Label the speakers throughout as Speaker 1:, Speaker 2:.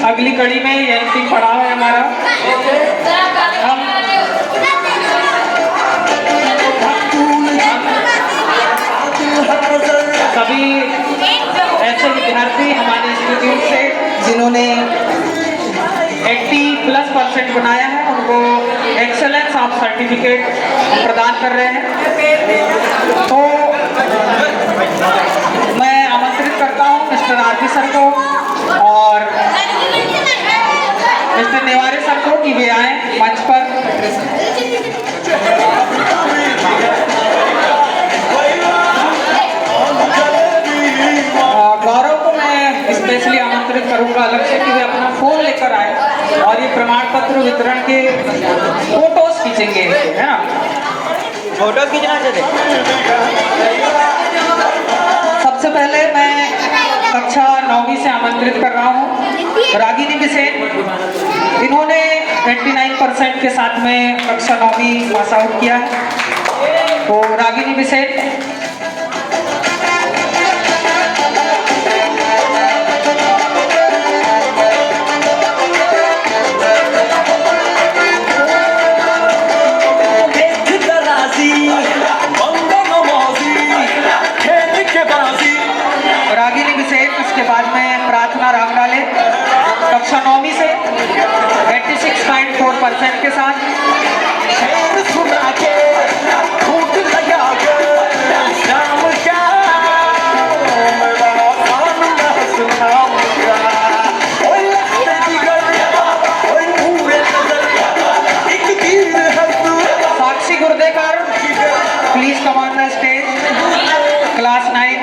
Speaker 1: अगली कड़ी में यही पड़ाव है हमारा। हम सभी ऐसे विद्यार्थी हमारे इंस्टीट्यूट से जिन्होंने 80+% बनाया है उनको एक्सेलेंस ऑफ सर्टिफिकेट प्रदान कर रहे हैं। तो मैं आमंत्रित करता हूं मिस्टर आरती सर को और मिस्टर नेवारे सर को कि वे आए मंच पर। गौरव को मैं स्पेशली आमंत्रित करूंगा अलग से कि वे अपना फोन लेकर आए और ये प्रमाण पत्र वितरण के फोटोज खींचेंगे, है ना?
Speaker 2: फोटो खींचना चाहिए।
Speaker 1: सबसे पहले मैं कक्षा 9वीं से आमंत्रित कर रहा हूँ रागिनी बिसेन। इन्होंने 89% के साथ में कक्षा 9वीं पास आउट किया है। तो रागिनी बिसेन प्रार्थना रामडाले कक्षा 9वीं से 86.4% के साथ। Sakshi Gurdekar please come on the stage, class 9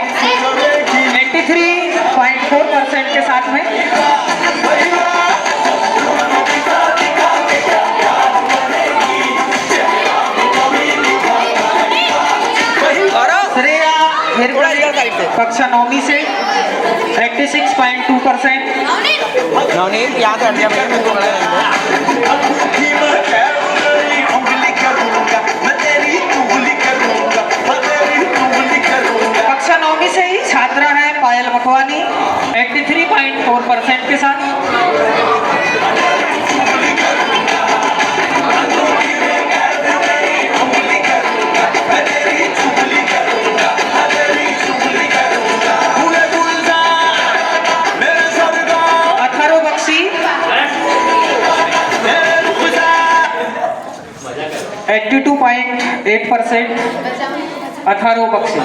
Speaker 1: 83.4% के साथ में। श्रेया कक्षा 9वीं से 86.2%। कक्षा 9वीं से ही छात्रा है पायल मखवानी 83.4% के साथ। अथर्व बख्शी 82.8%। अथर्व बख्शी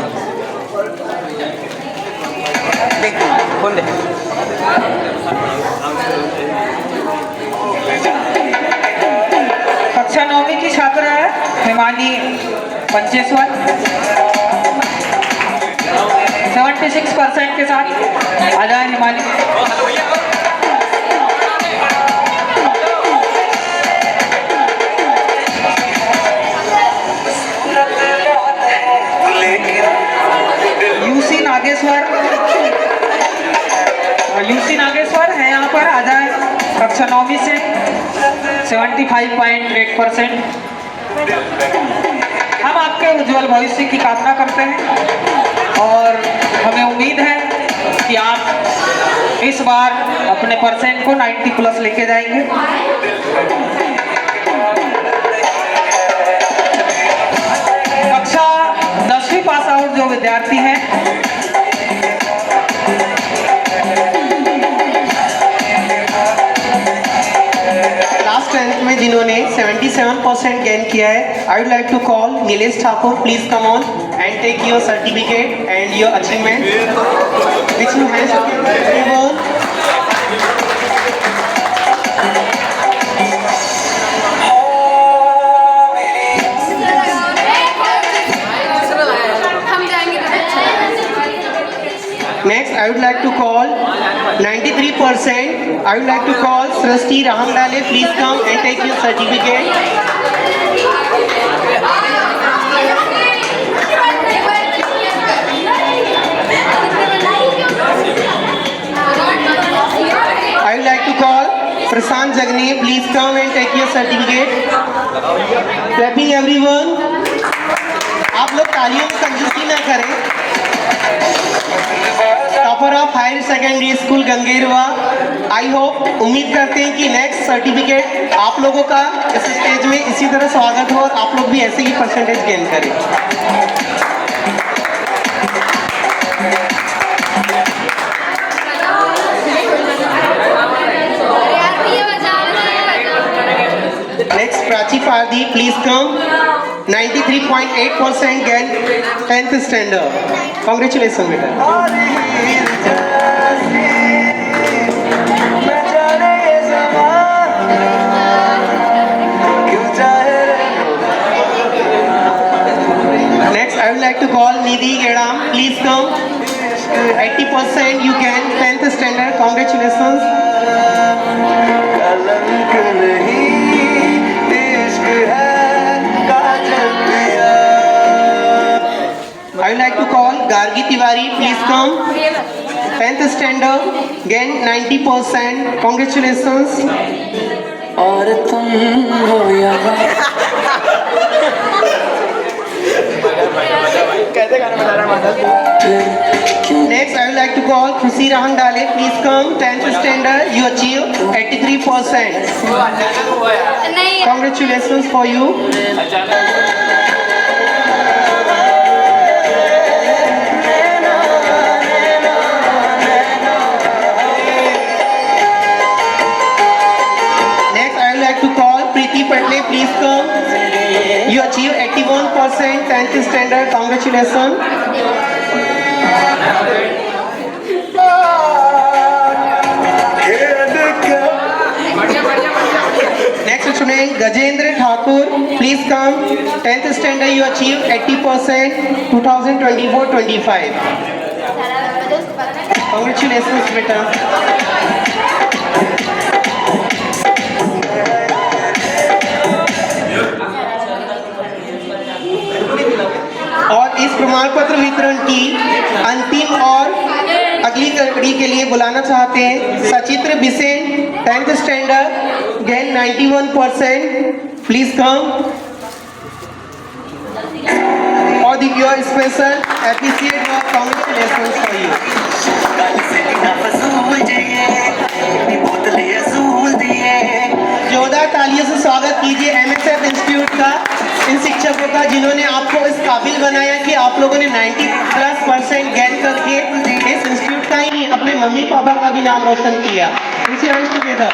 Speaker 1: कक्षा 9वीं की छात्रा है हिमानी पंचेश्वर 76% के साथ। आ जाए हिमानी। यूसी नागेश्वर है यहाँ पर, आ जाए कक्षा 9वीं से 75.8%। हम आपके उज्जवल भविष्य की कामना करते हैं और हमें उम्मीद है कि आप इस बार अपने परसेंट को 90+ लेके जाएंगे। कक्षा 10वीं पास आउट जो विद्यार्थी हैं
Speaker 3: लास्ट 10th में जिन्होंने 77% गेन किया है, I would like to call Nilesh Thakur. Please come on and take your certificate and your achievement which you have everyone. Next, I would like to call 93%. I would like to call Srishti Rahamdale. Please come and take your certificate. I would like to call Prashant Jagne. Please come and take your certificate. Clapping everyone. आप लोग तालियों में कंजूसी ना करें। Topper of higher secondary school Gangerwa. I hope, उम्मीद करते हैं कि नेक्स्ट सर्टिफिकेट आप लोगों का इस स्टेज में इसी तरह स्वागत हो और आप लोग भी ऐसे ही परसेंटेज गेन करें। Next, Prachi Pardi, please come. 93.8% gain 10th standard. Congratulations, beta. Next, I would like to call Nidhi Gedam. Please come. 80% you gain 10th standard. Congratulations. I would like to call Gargi Tiwari. Please come. 10th standard. Gain 90%. Congratulations.
Speaker 4: और तुम हो या
Speaker 2: कैसे गाना बजा रहा माता?
Speaker 3: Next, I would like to call Khushi Rahan Dale. Please come. 10th standard. You achieved 83%. Congratulations for you. Next, I would like to call Preeti Patle. Please come. You achieved 81%. 10th standard. Congratulations. Next student Gajendra Thakur, please come. 10th standard, you achieved 80%. 2024-25. Congratulations, beta. और इस प्रमाण पत्र वितरण की अंतिम और अगली कड़ी के लिए बुलाना चाहते हैं सचित्र Bisen, 10th standard, gain 91%. Please come और दी योर स्पेशल एप्रिशिएट और कांग्रेचुलेशंस फॉर यू. जोरदार तालियों से स्वागत कीजिए MSF इंस्टीट्यूट का, इन शिक्षकों का जिन्होंने आपको इस काबिल बनाया कि आप लोगों ने 90+% गेन करके इस इंस्टीट्यूट का ही नहीं अपने मम्मी पापा का भी नाम रोशन किया. इसी हैंड्स टुगेदर.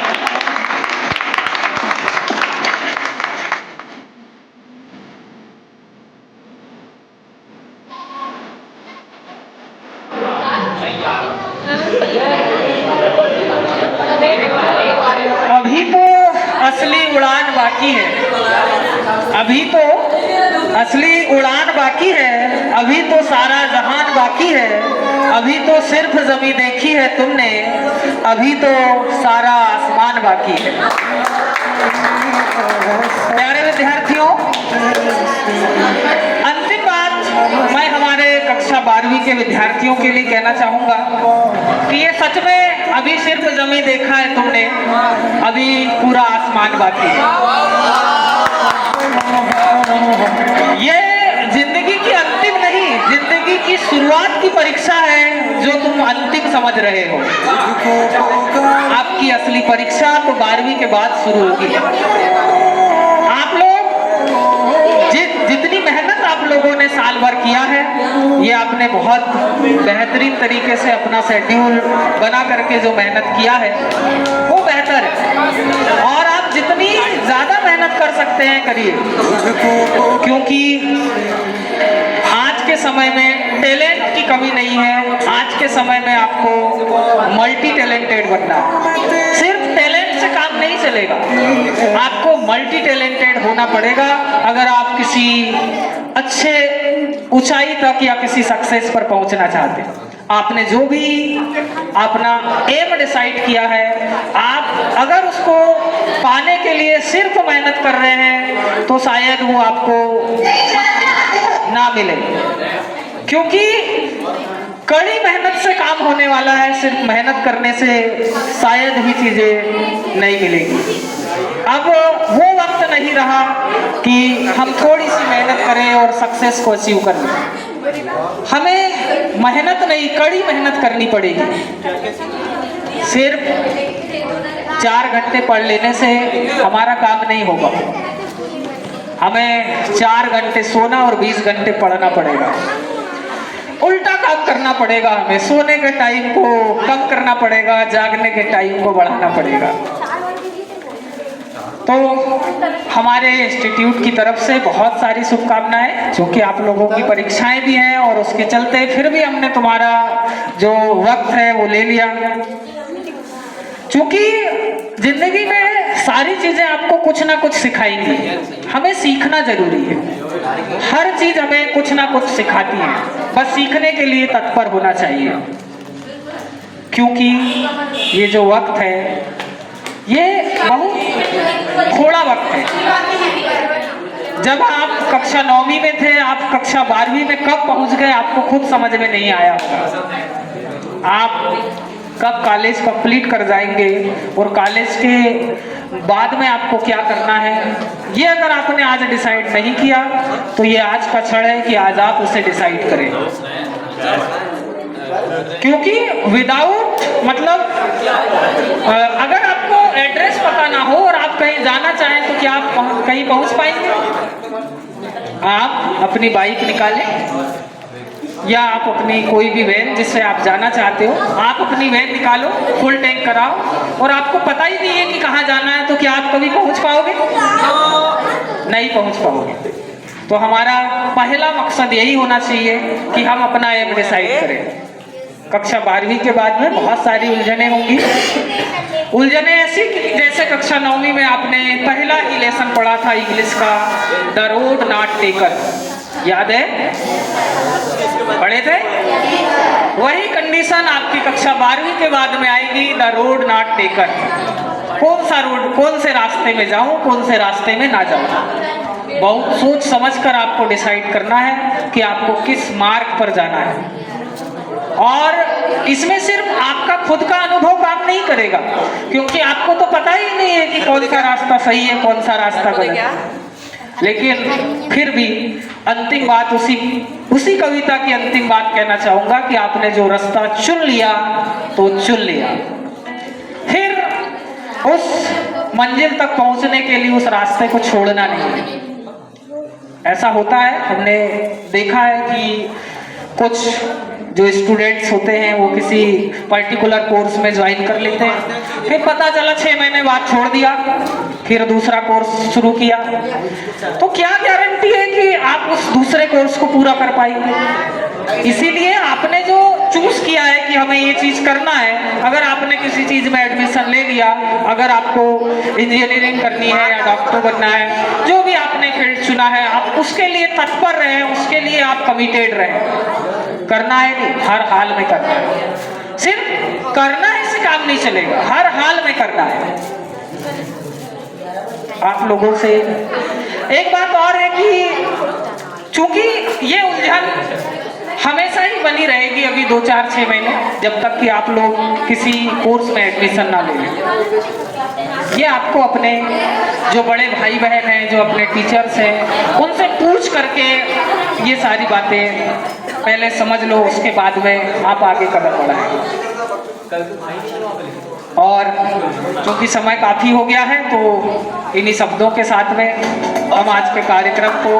Speaker 1: अभी तो असली उड़ान बाकी है, अभी तो असली उड़ान बाकी है, अभी तो सारा जहान बाकी है, अभी तो सिर्फ जमी देखी है तुमने, अभी तो सारा आसमान बाकी है. प्यारे विद्यार्थियों, अंतिम बात मैं हमारे कक्षा 12वीं के विद्यार्थियों के लिए कहना चाहूंगा कि ये सच में अभी सिर्फ जमी देखा है तुमने, अभी पूरा आसमान बाकी है. ये जिंदगी की अंतिम नहीं, जिंदगी की शुरुआत की परीक्षा है जो तुम अंतिम समझ रहे हो. आपकी असली परीक्षा तो 12वीं के बाद शुरू होगी. आप लोग जितनी मेहनत आप लोगों ने साल भर किया है, ये आपने बहुत बेहतरीन तरीके से अपना शेड्यूल बना करके जो मेहनत किया है वो बेहतर है. और आप जितनी ज़्यादा मेहनत कर सकते हैं करिए, क्योंकि आज के समय में टैलेंट की कमी नहीं है. आज के समय में आपको मल्टी टैलेंटेड बनना है. सिर्फ टैलेंट से काम नहीं चलेगा, आपको मल्टी टैलेंटेड होना पड़ेगा अगर आप किसी अच्छे ऊंचाई तक या किसी सक्सेस पर पहुंचना चाहते हैं. आपने जो भी अपना एम डिसाइड किया है, आप अगर उसको पाने के लिए सिर्फ मेहनत कर रहे हैं तो शायद वो आपको ना मिले, क्योंकि कड़ी मेहनत से काम होने वाला है. सिर्फ मेहनत करने से शायद ही चीजें नहीं मिलेंगी. अब वो वक्त नहीं रहा कि हम थोड़ी सी मेहनत करें और सक्सेस को अचीव कर लें. हमें मेहनत नहीं, कड़ी मेहनत करनी पड़ेगी। सिर्फ 4 घंटे पढ़ लेने से हमारा काम नहीं होगा। हमें 4 घंटे सोना और 20 घंटे पढ़ना पड़ेगा। उल्टा काम करना पड़ेगा, हमें सोने के टाइम को कम करना पड़ेगा, जागने के टाइम को बढ़ाना पड़ेगा। तो हमारे इंस्टीट्यूट की तरफ से बहुत सारी शुभकामनाएं, क्योंकि आप लोगों की परीक्षाएं भी हैं और उसके चलते फिर भी हमने तुम्हारा जो वक्त है वो ले लिया। क्योंकि जिंदगी में सारी चीजें आपको कुछ ना कुछ सिखाएंगी, हमें सीखना जरूरी है। हर चीज हमें कुछ ना कुछ सिखाती है, बस सीखने के लिए तत्पर होना चाहिए। क्योंकि ये जो वक्त है ये बहुत थोड़ा वक्त है। जब आप कक्षा 9वीं में थे, आप कक्षा 12वीं में कब पहुंच गए आपको खुद समझ में नहीं आया होगा। आप कब कॉलेज कंप्लीट कर जाएंगे और कॉलेज के बाद में आपको क्या करना है, ये अगर आपने आज डिसाइड नहीं किया तो ये आज का क्षण है कि आज आप उसे डिसाइड करें। क्योंकि विदाउट मतलब अगर आपको एड्रेस पता ना हो और आप कहीं जाना चाहें तो क्या आप कहीं पहुंच पाएंगे? आप अपनी बाइक निकालें या आप अपनी कोई भी वैन जिससे आप जाना चाहते हो, आप अपनी वैन निकालो, फुल टैंक कराओ और आपको पता ही नहीं है कि कहाँ जाना है, तो क्या आप कभी पहुंच पाओगे? नहीं पहुंच पाओगे। तो हमारा पहला मकसद यही होना चाहिए कि हम अपना एम डिसाइड करें। कक्षा 12वीं के बाद में बहुत सारी उलझनें होंगी। उलझनें ऐसी जैसे कक्षा 9वीं में आपने पहला ही लेसन पढ़ा था इंग्लिश का, द रोड नॉट टेकन, याद है? पढ़े थे? वही कंडीशन आपकी कक्षा 12वीं के बाद में आएगी, द रोड नॉट टेकन। कौन सा रोड, कौन से रास्ते में जाऊं, कौन से रास्ते में ना जाऊं। बहुत सोच समझकर आपको डिसाइड करना है कि आपको किस मार्ग पर जाना है। और इसमें सिर्फ आपका खुद का अनुभव काम नहीं करेगा, क्योंकि आपको तो पता ही नहीं है कि कौन सा रास्ता सही है, कौन सा रास्ता गलत है। लेकिन फिर भी अंतिम बात उसी कविता की अंतिम बात कहना चाहूंगा कि आपने जो रास्ता चुन लिया तो चुन लिया। फिर उस मंजिल तक पहुंचने के लिए उस रास्ते को छोड़ना नहीं। ऐसा होता है, हमने देखा है कि कुछ जो स्टूडेंट्स होते हैं वो किसी पर्टिकुलर कोर्स में ज्वाइन कर लेते हैं, फिर पता चला 6 महीने बाद छोड़ दिया, फिर दूसरा कोर्स शुरू किया। तो क्या गारंटी है कि आप उस दूसरे कोर्स को पूरा कर पाएंगे? इसीलिए आपने जो चूज किया है कि हमें ये चीज करना है, अगर आपने किसी चीज में एडमिशन ले लिया, अगर आपको इंजीनियरिंग करनी है या डॉक्टर बनना है, जो भी आपने फील्ड चुना है, आप उसके लिए तत्पर रहे, उसके लिए आप कमिटेड रहे। करना है नहीं, हर हाल में करना है। सिर्फ करना है से काम नहीं चलेगा, हर हाल में करना है। आप लोगों से एक बात और है कि चूंकि ये उलझन हमेशा ही बनी रहेगी अभी 2, 4, 6 महीने, जब तक कि आप लोग किसी कोर्स में एडमिशन ना ले लें। ये आपको अपने जो बड़े भाई बहन हैं, जो अपने टीचर्स हैं, उनसे पूछ करके ये सारी बातें पहले समझ लो, उसके बाद में आप आगे कदम बढ़ाएं। और क्योंकि समय काफी हो गया है तो इन्हीं शब्दों के साथ में हम आज के कार्यक्रम को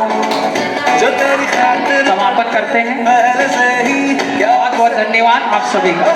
Speaker 1: समापन करते हैं। बहुत बहुत धन्यवाद आप सभी का।